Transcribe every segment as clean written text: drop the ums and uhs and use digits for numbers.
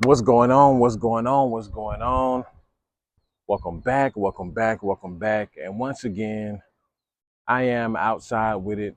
What's going on? What's going on? What's going on? Welcome back. Welcome back. Welcome back. And once again, I am outside with it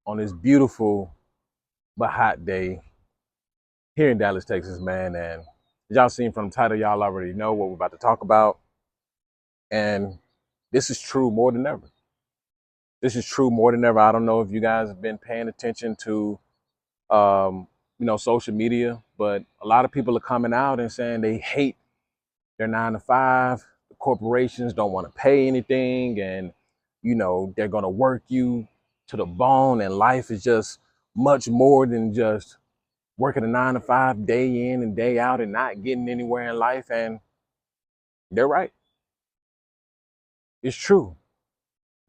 on this beautiful but hot day here in Dallas, Texas, man. And as y'all seen from the title, y'all already know what we're about to talk about. And this is true more than ever. This is true more than ever. I don't know if you guys have been paying attention to, social media, but a lot of people are coming out and saying they hate their 9 to 5. The corporations don't want to pay anything, and they're going to work you to the bone. And life is just much more than just working a 9 to 5 day in and day out and not getting anywhere in life. And they're right. It's true.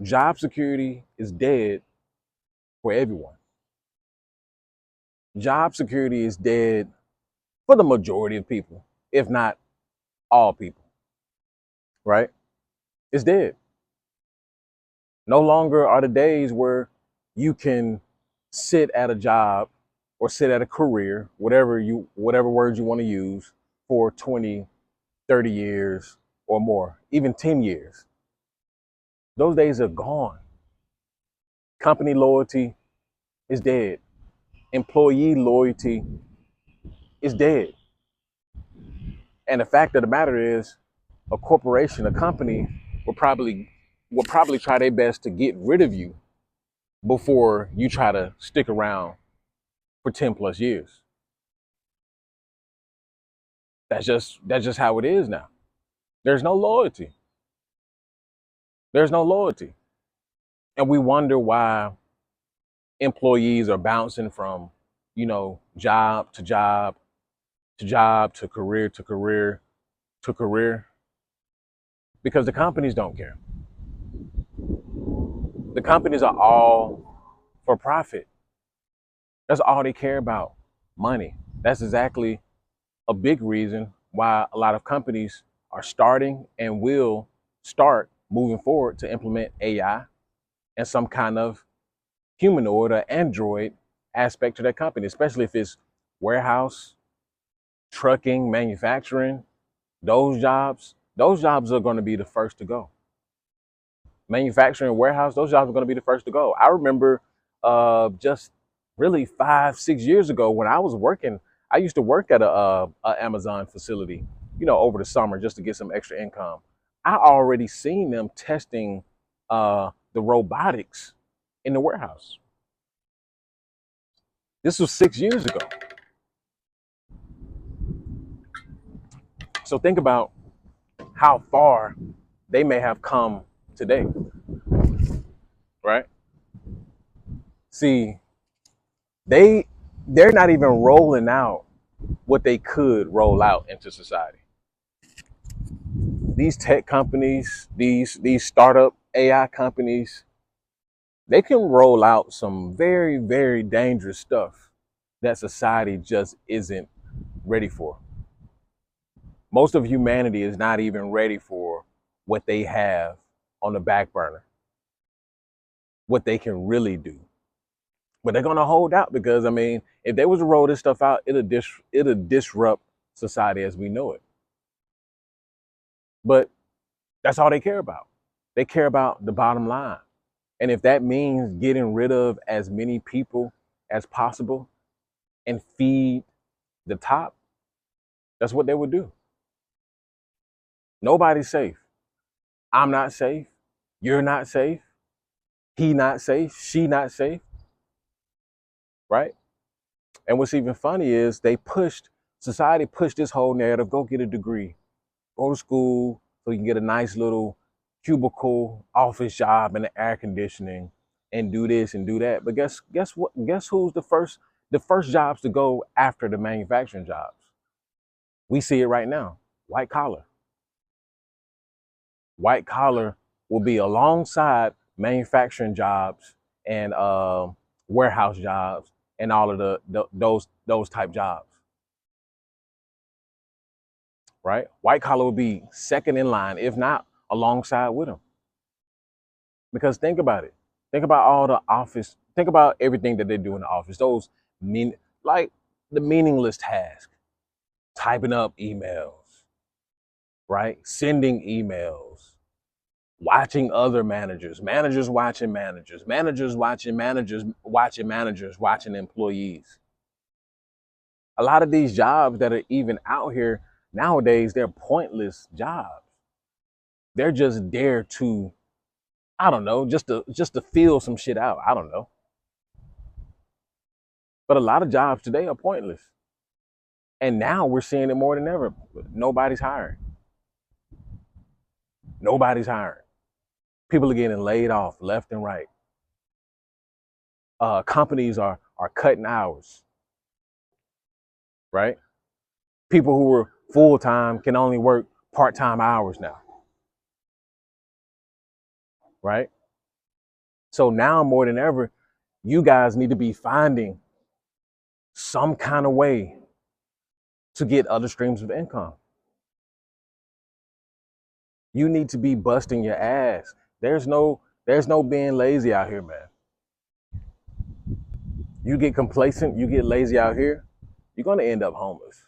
Job security is dead for everyone. Job security is dead for the majority of people, if not all people, right? It's dead. No longer are the days where you can sit at a job or sit at a career, whatever words you want to use, for 20, 30 years or more, even 10 years. Those days are gone. Company loyalty is dead. Employee loyalty is dead. And the fact of the matter is, a corporation, a company will probably try their best to get rid of you before you try to stick around for 10 plus years. That's just how it is now. There's no loyalty. There's no loyalty. And we wonder why employees are bouncing from, job to job to job to career to career to career, because the companies don't care. The companies are all for profit. That's all they care about, money. That's exactly a big reason why a lot of companies are starting and will start moving forward to implement AI and some kind of humanoid or android aspect to their company, especially if it's warehouse, trucking, manufacturing. Those jobs are going to be the first to go. Manufacturing, warehouse, those jobs are going to be the first to go. I remember just really 5, 6 years ago when I was working. I used to work at a Amazon facility, over the summer just to get some extra income. I already seen them testing the robotics in the warehouse. This was 6 years ago. So think about how far they may have come today, right? See, they they're not even rolling out what they could roll out into society. These tech companies, these startup AI companies, they can roll out some very, very dangerous stuff that society just isn't ready for. Most of humanity is not even ready for what they have on the back burner, what they can really do. But they're gonna hold out because, I mean, if they was to roll this stuff out, it'll disrupt society as we know it. But that's all they care about. They care about the bottom line. And if that means getting rid of as many people as possible and feed the top, that's what they would do. Nobody's safe. I'm not safe. You're not safe. He not safe. She not safe. Right? And what's even funny is society pushed this whole narrative: go get a degree, go to school so you can get a nice little cubicle office job in the air conditioning and do this and do that. But guess what? Guess who's the first jobs to go after the manufacturing jobs? We see it right now. White collar. White collar will be alongside manufacturing jobs and warehouse jobs and all of those type jobs, right? White collar will be second in line, if not alongside with them. Because think about it. Think about all the office. Think about everything that they do in the office. Those mean like the meaningless task. typing up emails, right? Sending emails, watching other managers, managers watching managers, managers watching managers, watching managers, watching employees. A lot of these jobs that are even out here nowadays, they're pointless jobs. They're just there to, I don't know, just to feel some shit out. I don't know. But a lot of jobs today are pointless. And now we're seeing it more than ever. Nobody's hiring. Nobody's hiring. People are getting laid off left and right. Companies are cutting hours, right? People who were full time can only work part time hours now, right? So now more than ever, you guys need to be finding some kind of way to get other streams of income. You need to be busting your ass. There's no being lazy out here, man. You get complacent, you get lazy out here, you're gonna end up homeless.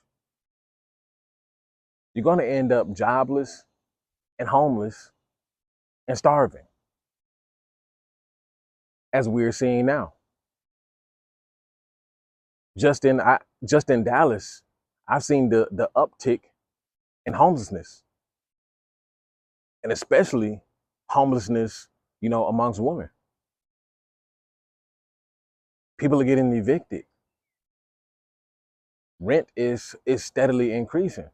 You're gonna end up jobless and homeless and starving, as we're seeing now. Just in Dallas, I've seen the uptick in homelessness, and especially homelessness, amongst women. People are getting evicted. Rent is steadily increasing,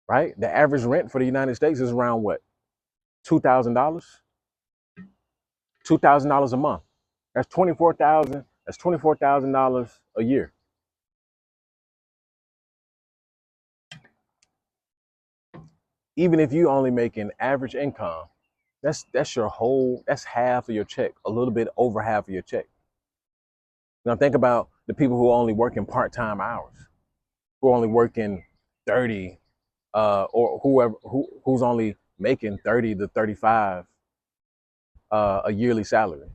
right? The average rent for the United States is around what? $2,000? $2,000 a month. That's $24,000 a year. Even if you only make an average income, that's half of your check, a little bit over half of your check. Now think about the people who are only working part-time hours, who are only working 30, or who's only making 30 to 35 a yearly salary.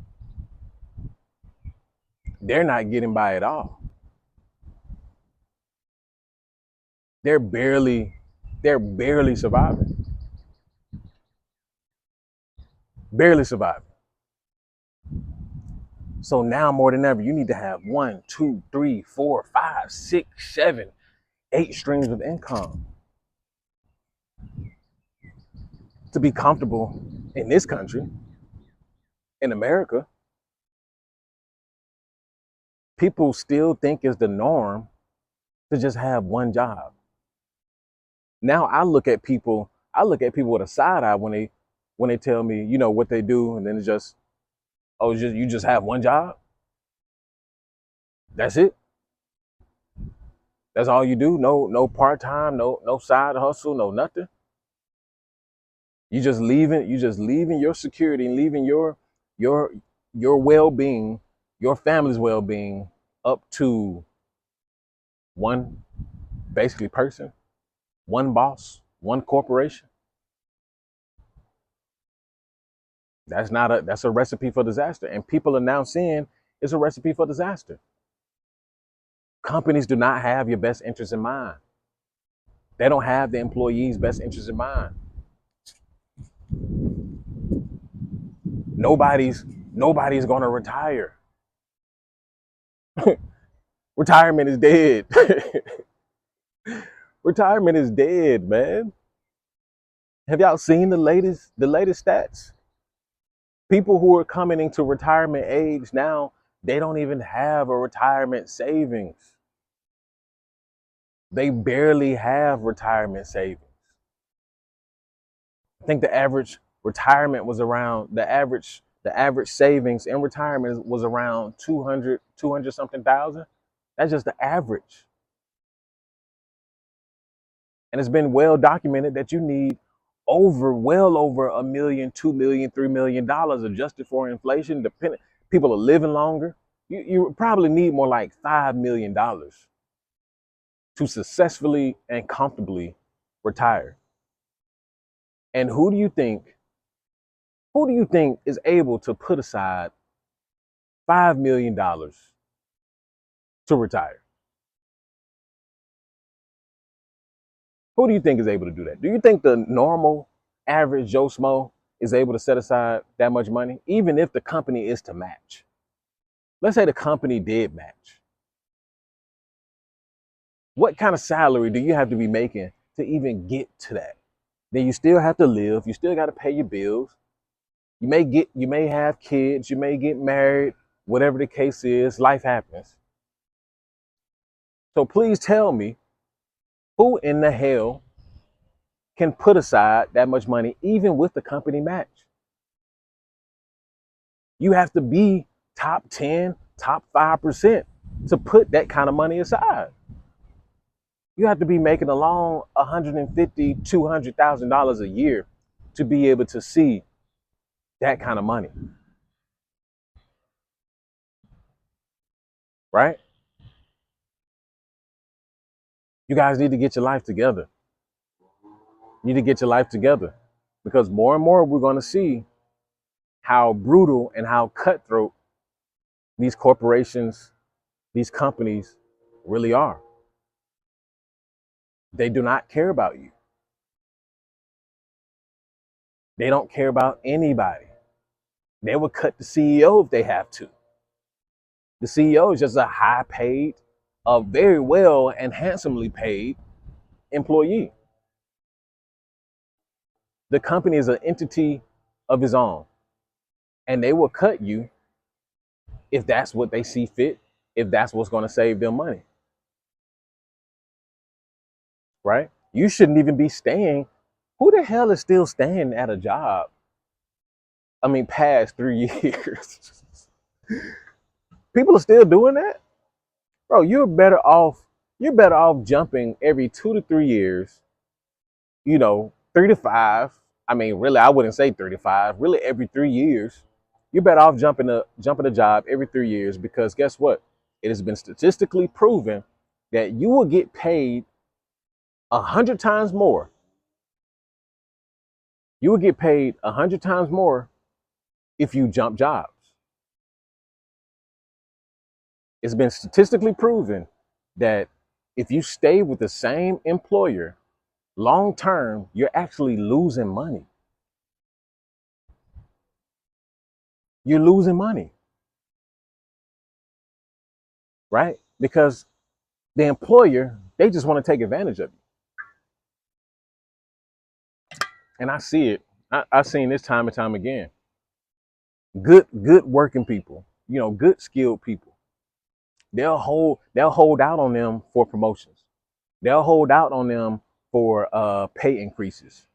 They're not getting by at all. They're barely they're barely surviving. Barely surviving. So now more than ever, you need to have one, two, three, four, five, six, seven, 8 streams of income to be comfortable in this country, in America. People still think it's the norm to just have one job. Now I look at people with a side eye when they tell me, what they do, and then it's just, oh, you just have one job? That's it? That's all you do? No part-time, no side hustle, no nothing? You just leaving your security and leaving your your well-being, your family's well-being up to one basically person, one boss, one corporation. That's a recipe for disaster. And people are now seeing it's a recipe for disaster. Companies do not have your best interest in mind. They don't have the employees' best interest in mind. Nobody's gonna retire. Retirement is dead. Retirement is dead, man. Have y'all seen the latest stats? People who are coming into retirement age now, they don't even have a retirement savings. They barely have retirement savings. I think the average retirement was around the average savings in retirement was around 200 something thousand. That's just the average. And it's been well documented that you need well over a million, 2 million, $3 million adjusted for inflation. Depending, people are living longer. You probably need more like $5 million to successfully and comfortably retire. And who do you think is able to put aside $5 million to retire? Who do you think is able to do that? Do you think the normal, average Joe Smo is able to set aside that much money, even if the company is to match? Let's say the company did match. What kind of salary do you have to be making to even get to that? Then you still have to live. You still got to pay your bills. You may have kids. You may get married. Whatever the case is, life happens. So please tell me, who in the hell can put aside that much money, even with the company match? You have to be top 10, top 5% to put that kind of money aside. You have to be making along $150,000, $200,000 a year to be able to see that kind of money, right? You guys need to get your life together. You need to get your life together, because more and more we're going to see how brutal and how cutthroat these corporations, these companies really are. They do not care about you. They don't care about anybody. They will cut the CEO if they have to. The CEO is just a high paid, a very well and handsomely paid employee. The company is an entity of its own, and they will cut you if that's what they see fit, if that's what's going to save them money, right? You shouldn't even be staying. Who the hell is still staying at a job? I mean, past 3 years. People are still doing that? Bro, you're better off jumping every 2 to 3 years, 3 to 5. I mean, really, I wouldn't say 35. Really, every 3 years, you're better off jumping a job every 3 years, because guess what? It has been statistically proven that you will get paid 100 times more. You will get paid 100 times more if you jump jobs. It's been statistically proven that if you stay with the same employer long term, you're actually losing money. You're losing money, right? Because the employer, they just want to take advantage of you. And I see it. I've seen this time and time again. Good working people, good skilled people. They'll hold out on them for promotions. They'll hold out on them for pay increases.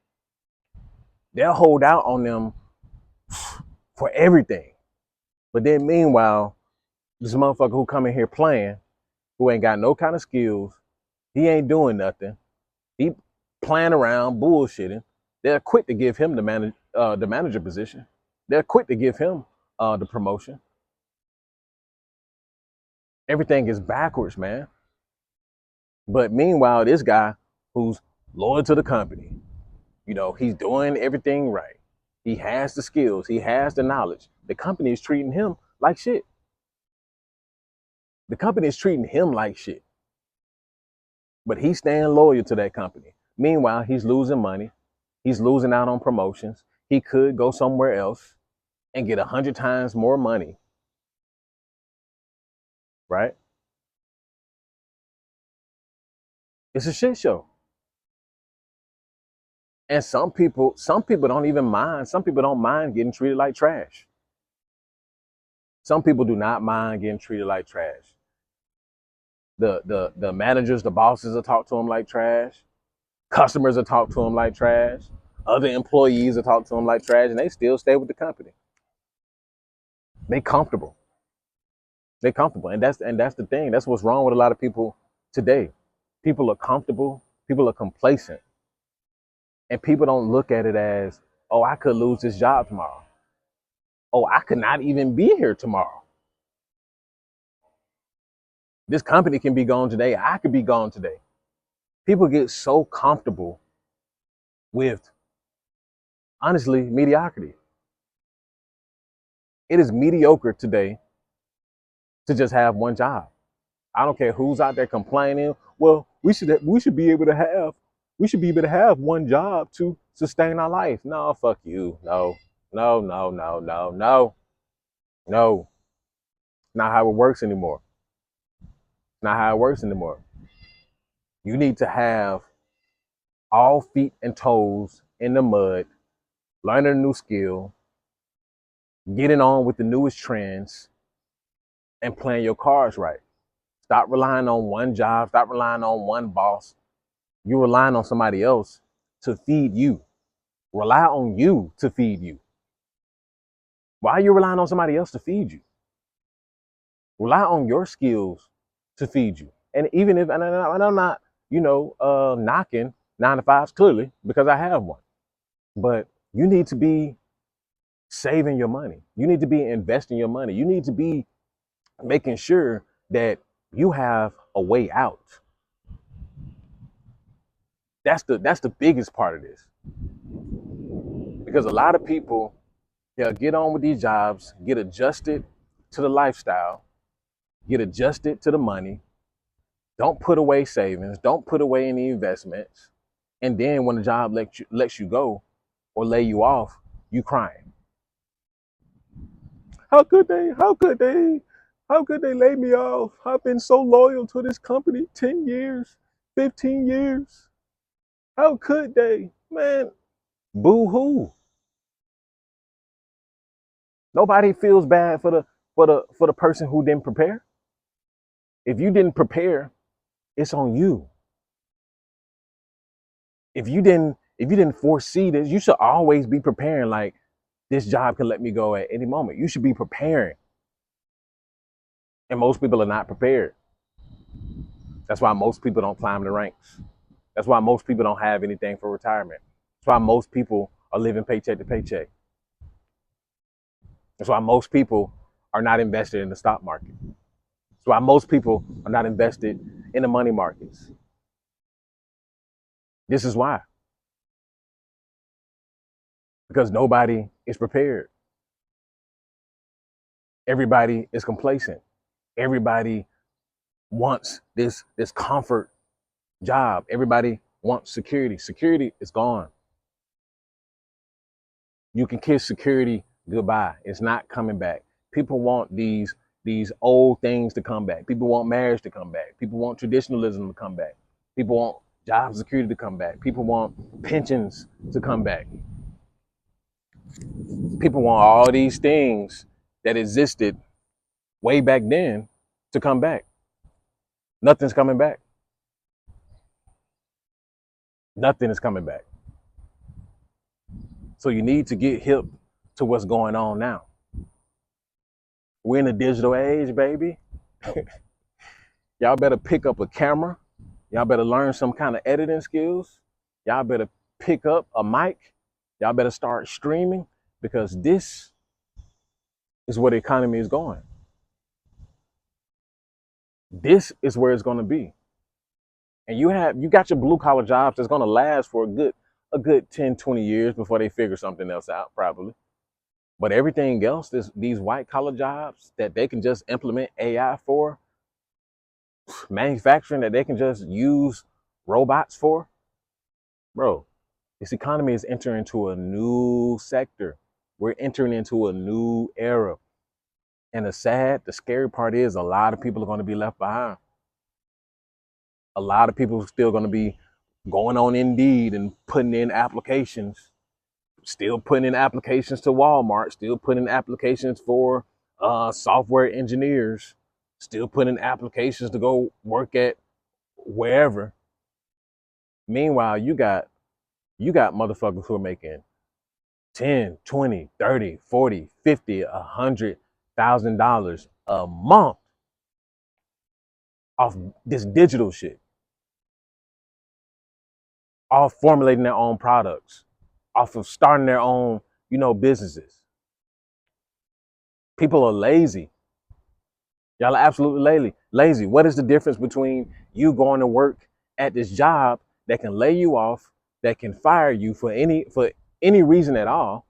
They'll hold out on them for everything. But then meanwhile, this motherfucker who come in here playing, who ain't got no kind of skills, he ain't doing nothing. He playing around, bullshitting. They're quick to give him the manager position. They're quick to give him the promotion. Everything is backwards, man. But meanwhile, this guy who's loyal to the company, he's doing everything right. He has the skills. He has the knowledge. The company is treating him like shit. The company is treating him like shit. But he's staying loyal to that company. Meanwhile, he's losing money. He's losing out on promotions. He could go somewhere else and get 100 times more money. Right? It's a shit show. And some people don't even mind. Some people don't mind getting treated like trash. Some people do not mind getting treated like trash. The managers, the bosses will talk to them like trash. Customers will talk to them like trash. Other employees will talk to them like trash, and they still stay with the company. They comfortable. They comfortable, and that's the thing. That's what's wrong with a lot of people today. People are comfortable. People are complacent, and people don't look at it as, oh, I could lose this job tomorrow. Oh, I could not even be here tomorrow. This company can be gone today. I could be gone today. People get so comfortable with, honestly, mediocrity. It is mediocre today to just have one job. I don't care who's out there complaining. Well, we should be able to have We should be able to have one job to sustain our life. No, fuck you. No, no, no, no, no, no, no. Not how it works anymore. Not how it works anymore. You need to have all feet and toes in the mud, learning a new skill, getting on with the newest trends, and playing your cards right. Stop relying on one job. Stop relying on one boss. You're relying on somebody else to feed you. Rely on you to feed you. Why are you relying on somebody else to feed you? Rely on your skills to feed you. And even if, and I'm not, knocking 9 to 5s clearly because I have one, but you need to be saving your money. You need to be investing your money. You need to be making sure that you have a way out. That's the biggest part of this. Because a lot of people, they'll get on with these jobs, get adjusted to the lifestyle, get adjusted to the money, don't put away savings, don't put away any investments, and then when the job lets you go or lay you off, you crying. How could they? How could they? How could they lay me off? I've been so loyal to this company 10 years, 15 years. How could they? Man, boo hoo. Nobody feels bad for the person who didn't prepare. If you didn't prepare, it's on you. If you didn't foresee this, you should always be preparing. Like, this job can let me go at any moment. You should be preparing. And most people are not prepared. That's why most people don't climb the ranks. That's why most people don't have anything for retirement. That's why most people are living paycheck to paycheck. That's why most people are not invested in the stock market. That's why most people are not invested in the money markets. This is why. Because nobody is prepared. Everybody is complacent. Everybody wants this comfort job. Everybody wants security. Security is gone. You can kiss security goodbye. It's not coming back. People want these old things to come back. People want marriage to come back. People want traditionalism to come back. People want job security to come back. People want pensions to come back. People want all these things that existed way back then to come back. Nothing's coming back. Nothing is coming back. So you need to get hip to what's going on now. We're in a digital age, baby. Y'all better pick up a camera. Y'all better learn some kind of editing skills. Y'all better pick up a mic. Y'all better start streaming, because this is where the economy is going. This is where it's going to be. And you got your blue collar jobs that's going to last for a good 10, 20 years before they figure something else out, probably. But everything else, these white collar jobs that they can just implement AI for, manufacturing that they can just use robots for, bro, this economy is entering into a new sector. We're entering into a new era. And the scary part is a lot of people are going to be left behind. A lot of people are still going to be going on Indeed and putting in applications, still putting in applications to Walmart, still putting in applications for software engineers, still putting in applications to go work at wherever. Meanwhile, you got motherfuckers who are making 10, 20, 30, 40, 50, $100,000 a month off this digital shit, off formulating their own products, off of starting their own, businesses. People are lazy. Y'all are absolutely lazy. What is the difference between you going to work at this job that can lay you off, that can fire you for any reason at all?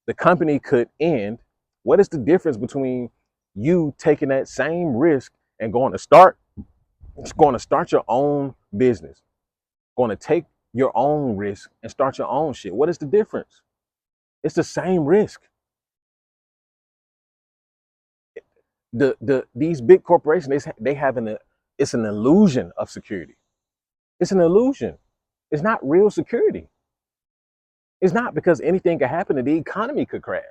The company could end. What is the difference between you taking that same risk and going to start your own business, going to take your own risk and start your own shit. What is the difference? It's the same risk. These big corporations, they have it's an illusion of security. It's an illusion. It's not real security. It's not, because anything can happen and the economy could crash.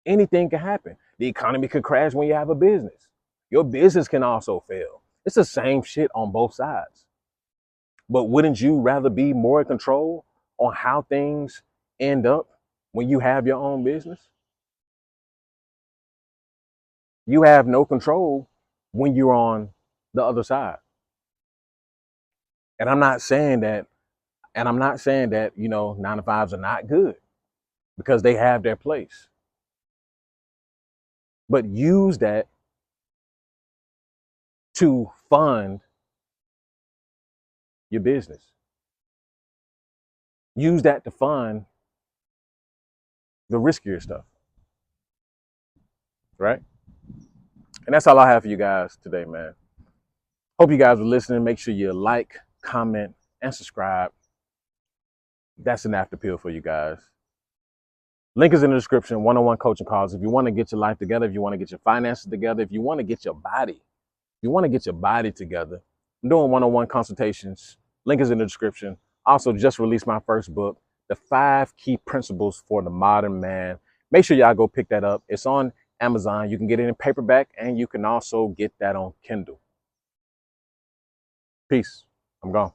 Anything can happen. The economy could crash when you have a business. Your business can also fail. It's the same shit on both sides. But wouldn't you rather be more in control on how things end up when you have your own business? You have no control when you're on the other side. And I'm not saying that, you know, 9-to-5s are not good, because they have their place. But use that to fund your business. Use that to fund the riskier stuff. Right? And that's all I have for you guys today, man. Hope you guys are listening. Make sure you like, comment, and subscribe. That's an after pill for you guys. Link is in the description. One-on-one coaching calls. If you want to get your life together, if you want to get your finances together, if you want to get your body, together, I'm doing one-on-one consultations. Link is in the description. Also, just released my first book, The 5 Key Principles for the Modern Man. Make sure y'all go pick that up. It's on Amazon. You can get it in paperback, and you can also get that on Kindle. Peace. I'm gone.